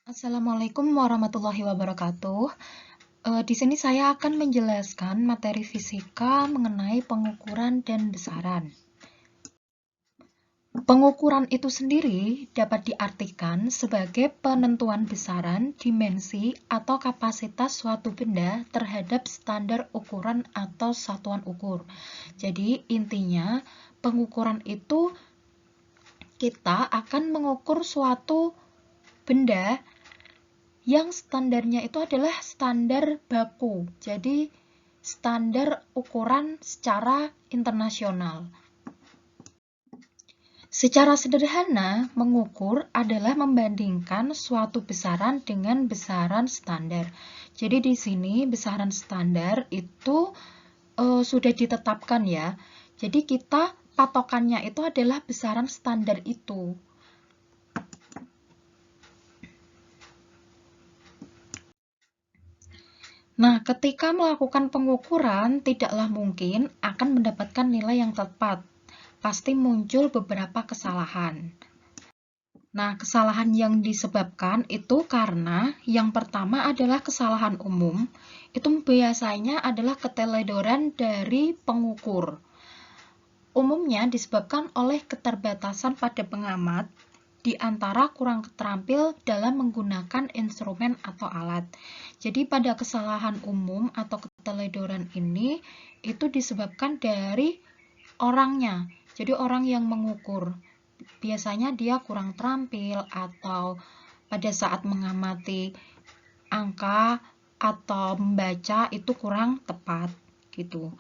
Assalamualaikum warahmatullahi wabarakatuh. Di sini saya akan menjelaskan materi fisika mengenai pengukuran dan besaran. Pengukuran itu sendiri dapat diartikan sebagai penentuan besaran, dimensi, atau kapasitas suatu benda terhadap standar ukuran atau satuan ukur. Jadi, intinya pengukuran itu kita akan mengukur suatu benda yang standarnya itu adalah standar baku, jadi standar ukuran secara internasional. Secara sederhana, mengukur adalah membandingkan suatu besaran dengan besaran standar. Jadi di sini besaran standar itu sudah ditetapkan ya. Jadi kita patokannya itu adalah besaran standar itu. Nah, ketika melakukan pengukuran, tidaklah mungkin akan mendapatkan nilai yang tepat. Pasti muncul beberapa kesalahan. Nah, kesalahan yang disebabkan itu karena yang pertama adalah kesalahan umum. Itu biasanya adalah keteledoran dari pengukur. Umumnya disebabkan oleh keterbatasan pada pengamat di antara kurang terampil dalam menggunakan instrumen atau alat. Jadi pada kesalahan umum atau keteledoran ini itu disebabkan dari orangnya. Jadi orang yang mengukur biasanya dia kurang terampil atau pada saat mengamati angka atau membaca itu kurang tepat gitu.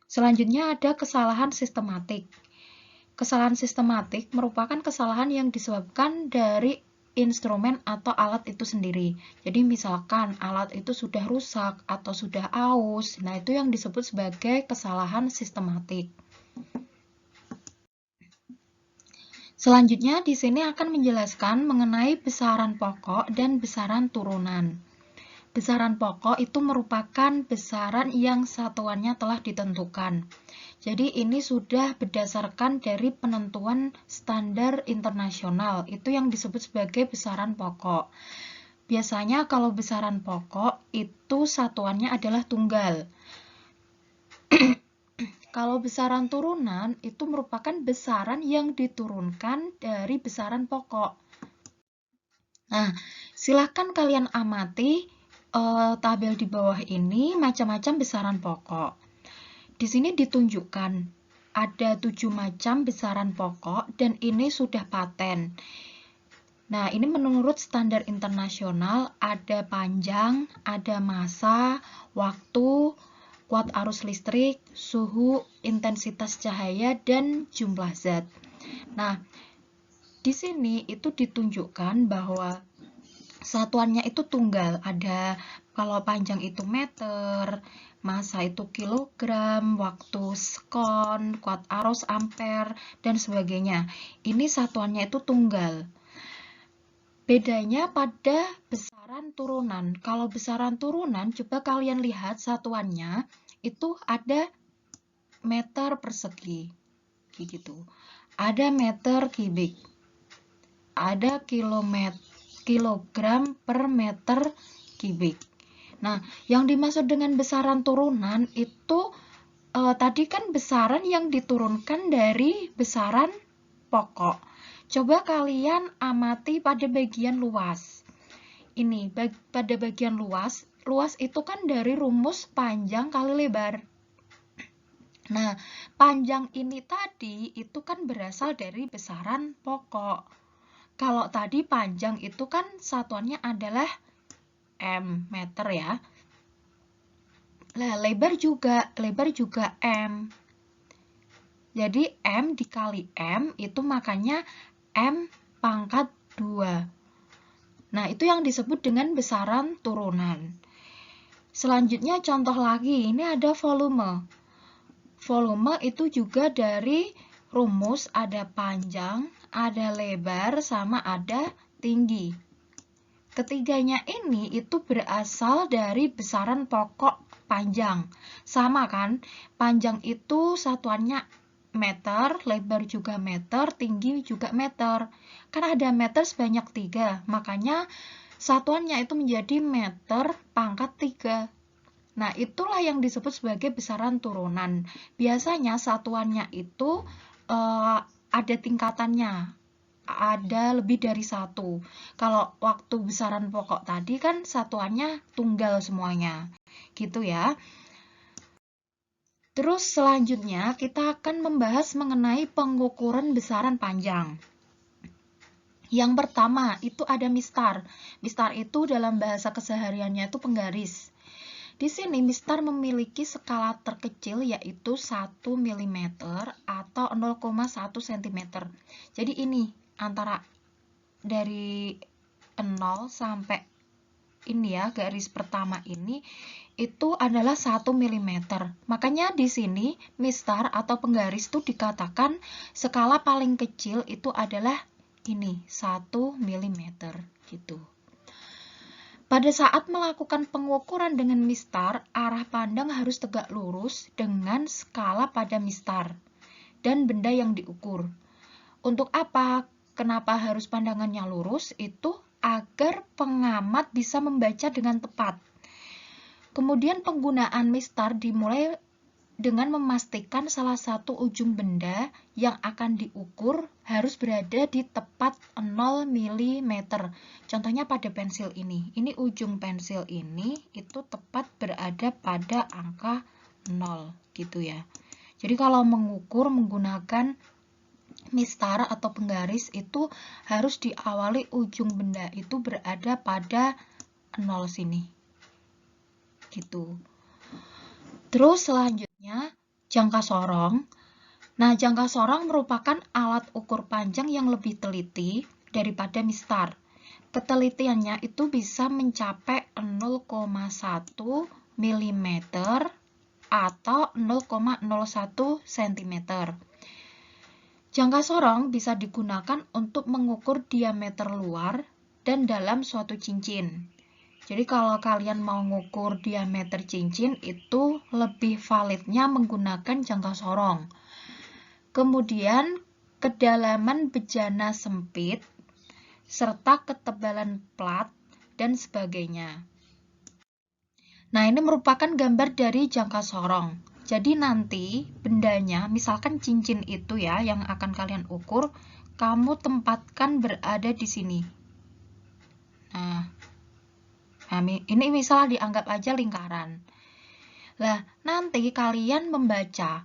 Selanjutnya ada kesalahan sistematik. Kesalahan sistematik merupakan kesalahan yang disebabkan dari instrumen atau alat itu sendiri. Jadi misalkan alat itu sudah rusak atau sudah aus, nah itu yang disebut sebagai kesalahan sistematik. Selanjutnya di sini akan menjelaskan mengenai besaran pokok dan besaran turunan. Besaran pokok itu merupakan besaran yang satuannya telah ditentukan. Jadi ini sudah berdasarkan dari penentuan standar internasional, itu yang disebut sebagai besaran pokok. Biasanya kalau besaran pokok itu satuannya adalah tunggal. Kalau besaran turunan itu merupakan besaran yang diturunkan dari besaran pokok. Nah, silahkan kalian amati tabel di bawah ini macam-macam besaran pokok. Di sini ditunjukkan ada 7 macam besaran pokok dan ini sudah paten. Nah, ini menurut standar internasional ada panjang, ada massa, waktu, kuat arus listrik, suhu, intensitas cahaya, dan jumlah zat. Nah, di sini itu ditunjukkan bahwa satuannya itu tunggal. Ada kalau panjang itu meter, massa itu kilogram, waktu sekon, kuat arus ampere, dan sebagainya. Ini satuannya itu tunggal. Bedanya pada besaran turunan. Kalau besaran turunan, coba kalian lihat satuannya itu ada meter persegi, gitu. Ada meter kubik, ada kilogram per meter kubik. Nah, yang dimaksud dengan besaran turunan itu tadi kan besaran yang diturunkan dari besaran pokok. Coba kalian amati pada bagian luas. Ini pada bagian luas, luas itu kan dari rumus panjang kali lebar. Nah, panjang ini tadi itu kan berasal dari besaran pokok. Kalau tadi panjang itu kan satuannya adalah M, meter ya. Nah, lebar juga M. Jadi M dikali M itu makanya M pangkat 2. Nah, itu yang disebut dengan besaran turunan. Selanjutnya contoh lagi, ini ada volume. Volume itu juga dari rumus ada panjang, ada lebar, sama ada tinggi. Ketiganya ini itu berasal dari besaran pokok panjang. Sama kan? Panjang itu satuannya meter, lebar juga meter, tinggi juga meter. Karena ada meter sebanyak 3, makanya satuannya itu menjadi meter pangkat 3. Nah, itulah yang disebut sebagai besaran turunan. Biasanya satuannya itu ada tingkatannya, ada lebih dari 1. Kalau waktu besaran pokok tadi kan satuannya tunggal semuanya, gitu ya. Terus selanjutnya kita akan membahas mengenai pengukuran besaran panjang. Yang pertama itu ada mistar. Mistar itu dalam bahasa kesehariannya itu penggaris. Di sini mistar memiliki skala terkecil yaitu 1 mm atau 0,1 cm. Jadi ini antara dari 0 sampai ini ya, garis pertama ini itu adalah 1 mm. Makanya di sini mistar atau penggaris itu dikatakan skala paling kecil itu adalah ini 1 mm gitu. Pada saat melakukan pengukuran dengan mistar, arah pandang harus tegak lurus dengan skala pada mistar dan benda yang diukur. Untuk apa? Kenapa harus pandangannya lurus? Itu agar pengamat bisa membaca dengan tepat. Kemudian penggunaan mistar dimulai dengan memastikan salah satu ujung benda yang akan diukur harus berada di tepat 0 mm. Contohnya pada pensil ini. Ini ujung pensil ini itu tepat berada pada angka 0 gitu ya. Jadi kalau mengukur menggunakan mistar atau penggaris itu harus diawali ujung benda itu berada pada 0 sini. Gitu. Terus selanjutnya jangka sorong. Nah, jangka sorong merupakan alat ukur panjang yang lebih teliti daripada mistar. Ketelitiannya itu bisa mencapai 0,1 mm atau 0,01 cm. Jangka sorong bisa digunakan untuk mengukur diameter luar dan dalam suatu cincin. Jadi kalau kalian mau ngukur diameter cincin itu lebih validnya menggunakan jangka sorong. Kemudian kedalaman bejana sempit serta ketebalan plat dan sebagainya. Nah, ini merupakan gambar dari jangka sorong. Jadi nanti bendanya, misalkan cincin itu ya yang akan kalian ukur, kamu tempatkan berada di sini. Nah, ini misalnya dianggap aja lingkaran. Nah, nanti kalian membaca.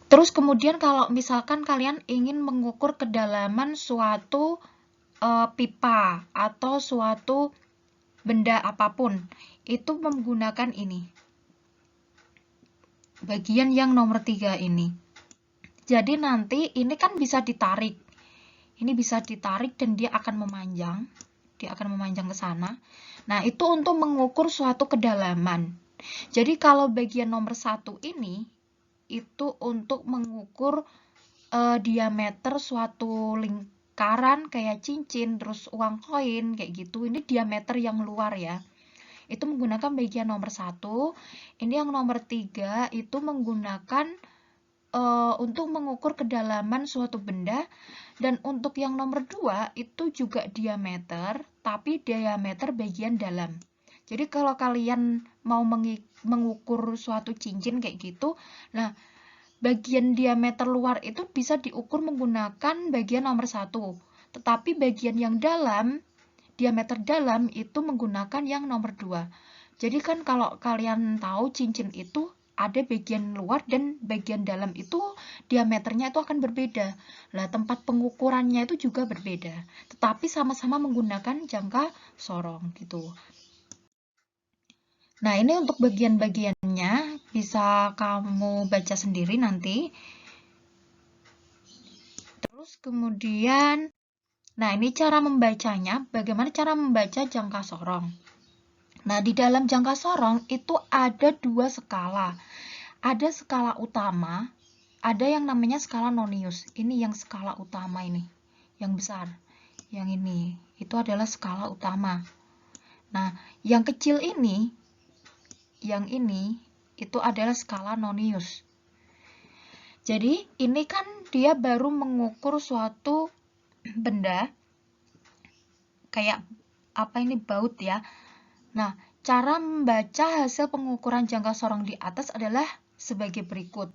Terus kemudian kalau misalkan kalian ingin mengukur kedalaman suatu pipa atau suatu benda apapun, itu menggunakan ini. Bagian yang nomor 3 ini. Jadi nanti ini kan bisa ditarik. Ini bisa ditarik dan dia akan memanjang. Dia akan memanjang ke sana. Nah, itu untuk mengukur suatu kedalaman. Jadi kalau bagian nomor 1 ini, itu untuk mengukur diameter suatu lingkaran kayak cincin, terus uang koin, kayak gitu. Ini diameter yang luar ya. Itu menggunakan bagian nomor 1. Ini yang nomor 3 itu menggunakan untuk mengukur kedalaman suatu benda. Dan untuk yang nomor 2 itu juga diameter, tapi diameter bagian dalam. Jadi kalau kalian mau mengukur suatu cincin kayak gitu, nah bagian diameter luar itu bisa diukur menggunakan bagian nomor 1. Tetapi bagian yang dalam, diameter dalam itu menggunakan yang nomor 2. Jadi kan kalau kalian tahu cincin itu ada bagian luar dan bagian dalam itu diameternya itu akan berbeda. Nah, tempat pengukurannya itu juga berbeda. Tetapi sama-sama menggunakan jangka sorong gitu. Nah, ini untuk bagian-bagiannya bisa kamu baca sendiri nanti. Terus kemudian, nah ini cara membacanya. Bagaimana cara membaca jangka sorong? Nah, di dalam jangka sorong itu ada 2 skala. Ada skala utama, ada yang namanya skala nonius. Ini yang skala utama ini, yang besar. Yang ini, itu adalah skala utama. Nah, yang kecil ini, yang ini, itu adalah skala Nonius. Jadi ini kan dia baru mengukur suatu benda kayak apa ini, baut ya. Nah, cara membaca hasil pengukuran jangka sorong di atas adalah sebagai berikut.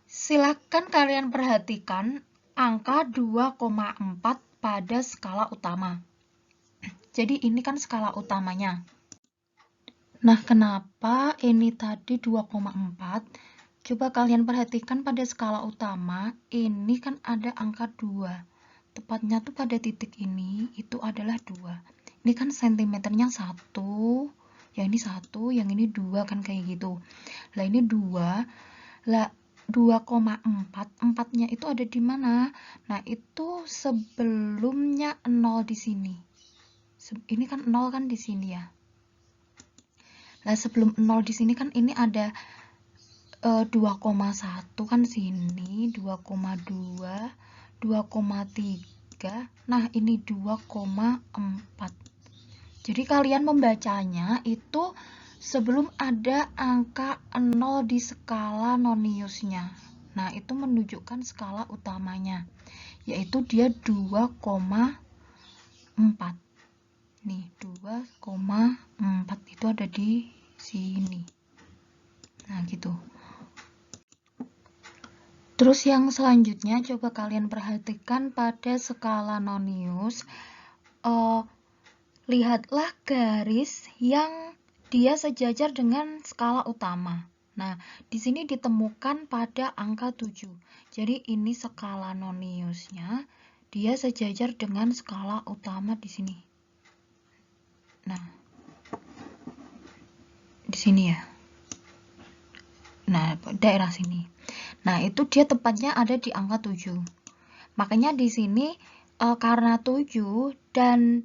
Silakan kalian perhatikan angka 2,4 pada skala utama. Jadi ini kan skala utamanya. Nah, kenapa ini tadi 2,4? Coba kalian perhatikan pada skala utama, ini kan ada angka 2. Tepatnya tuh pada titik ini, itu adalah 2. Ini kan sentimeternya 1, yang ini 1, yang ini 2 kan kayak gitu. Lah ini 2, lah 2,4, 4-nya itu ada di mana? Nah, itu sebelumnya 0 di sini. Ini kan 0 kan di sini ya. Nah, sebelum 0 di sini kan ini ada 2,1 kan sini, 2,2, 2,3. Nah, ini 2,4. Jadi kalian membacanya itu sebelum ada angka 0 di skala Noniusnya. Nah, itu menunjukkan skala utamanya, yaitu dia 2,4. Nih, 2,4 itu ada di sini. Nah, gitu. Terus yang selanjutnya, coba kalian perhatikan pada skala Nonius. Lihatlah garis yang dia sejajar dengan skala utama. Nah, di sini ditemukan pada angka 7. Jadi ini skala Noniusnya, dia sejajar dengan skala utama di sini. Nah, di sini ya. Nah, daerah sini. Nah, itu dia tepatnya ada di angka 7. Makanya di sini karena 7 dan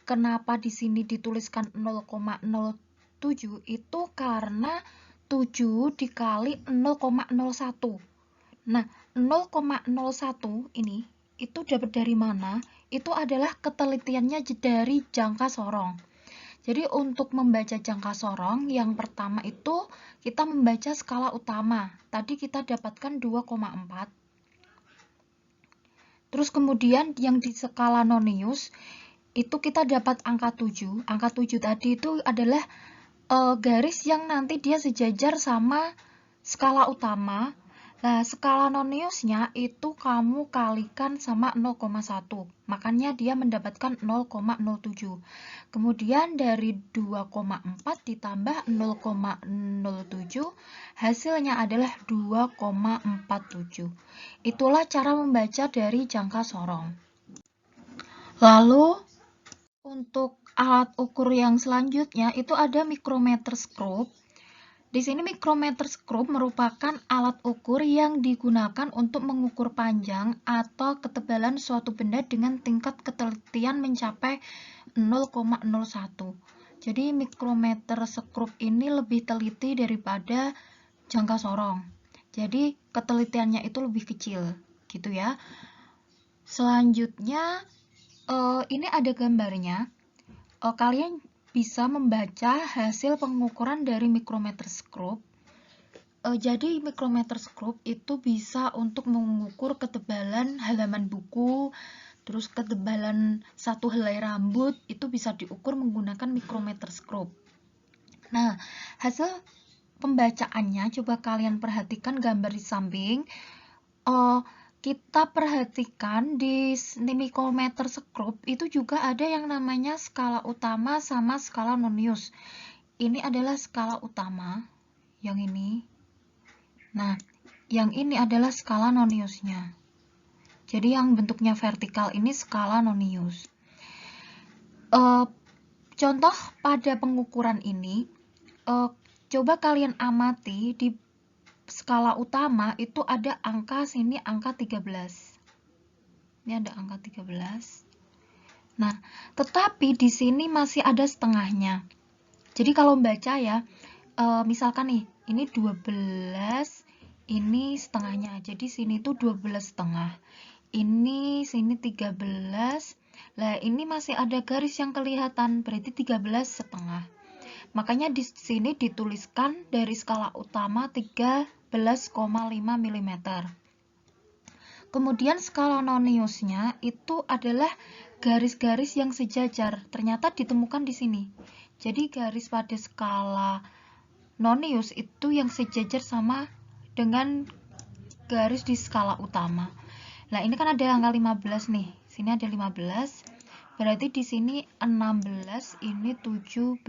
kenapa di sini dituliskan 0,07 itu karena 7 dikali 0,01. Nah, 0,01 ini itu dapat dari mana? Itu adalah ketelitiannya dari jangka sorong. Jadi untuk membaca jangka sorong, yang pertama itu kita membaca skala utama. Tadi kita dapatkan 2,4. Terus kemudian yang di skala Nonius, itu kita dapat angka 7. Angka 7 tadi itu adalah garis yang nanti dia sejajar sama skala utama. Nah, skala Noniusnya itu kamu kalikan sama 0,1. Makanya dia mendapatkan 0,07. Kemudian dari 2,4 ditambah 0,07, hasilnya adalah 2,47. Itulah cara membaca dari jangka sorong. Lalu, untuk alat ukur yang selanjutnya itu ada micrometer scope. Di sini micrometer scope merupakan alat ukur yang digunakan untuk mengukur panjang atau ketebalan suatu benda dengan tingkat ketelitian mencapai 0,01. Jadi micrometer scope ini lebih teliti daripada jangka sorong. Jadi ketelitiannya itu lebih kecil, gitu ya. Selanjutnya ini ada gambarnya. Kalian bisa membaca hasil pengukuran dari micrometer scope. Jadi micrometer scope itu bisa untuk mengukur ketebalan halaman buku, terus ketebalan satu helai rambut itu bisa diukur menggunakan micrometer scope. Nah, hasil pembacaannya coba kalian perhatikan gambar di samping. Kita perhatikan di micrometer scope itu juga ada yang namanya skala utama sama skala Nonius. Ini adalah skala utama, yang ini. Nah, yang ini adalah skala Noniusnya. Jadi yang bentuknya vertikal ini skala Nonius. Contoh pada pengukuran ini, coba kalian amati di skala utama itu ada angka sini, angka 13. Ini ada angka 13. Nah, tetapi di sini masih ada setengahnya. Jadi kalau baca ya, misalkan nih, ini 12, ini setengahnya. Jadi sini tuh 12 setengah. Ini sini 13. Lah, ini masih ada garis yang kelihatan, berarti 13 setengah. Makanya di sini dituliskan dari skala utama 13,5 mm. Kemudian skala noniusnya itu adalah garis-garis yang sejajar. Ternyata ditemukan di sini. Jadi garis pada skala nonius itu yang sejajar sama dengan garis di skala utama. Nah, ini kan ada angka 15 nih. Sini ada 15. Berarti di sini 16, ini 17.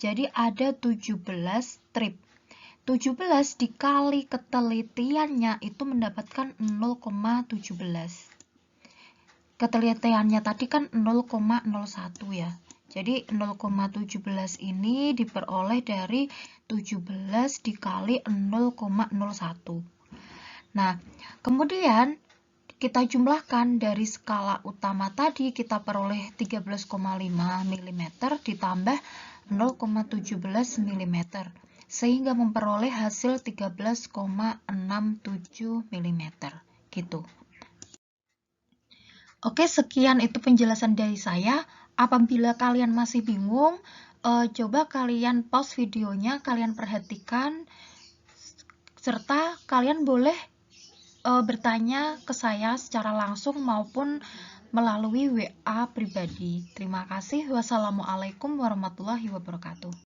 Jadi ada 17 strip. 17 dikali ketelitiannya itu mendapatkan 0,17. Ketelitiannya tadi kan 0,01 ya. Jadi 0,17 ini diperoleh dari 17 dikali 0,01. Nah, kemudian kita jumlahkan dari skala utama tadi kita peroleh 13,5 mm ditambah 0,17 mm. Sehingga memperoleh hasil 13,67 mm gitu. Oke, sekian itu penjelasan dari saya. Apabila kalian masih bingung, coba kalian pause videonya, kalian perhatikan, serta kalian boleh bertanya ke saya secara langsung maupun melalui WA pribadi. Terima kasih. Wassalamualaikum warahmatullahi wabarakatuh.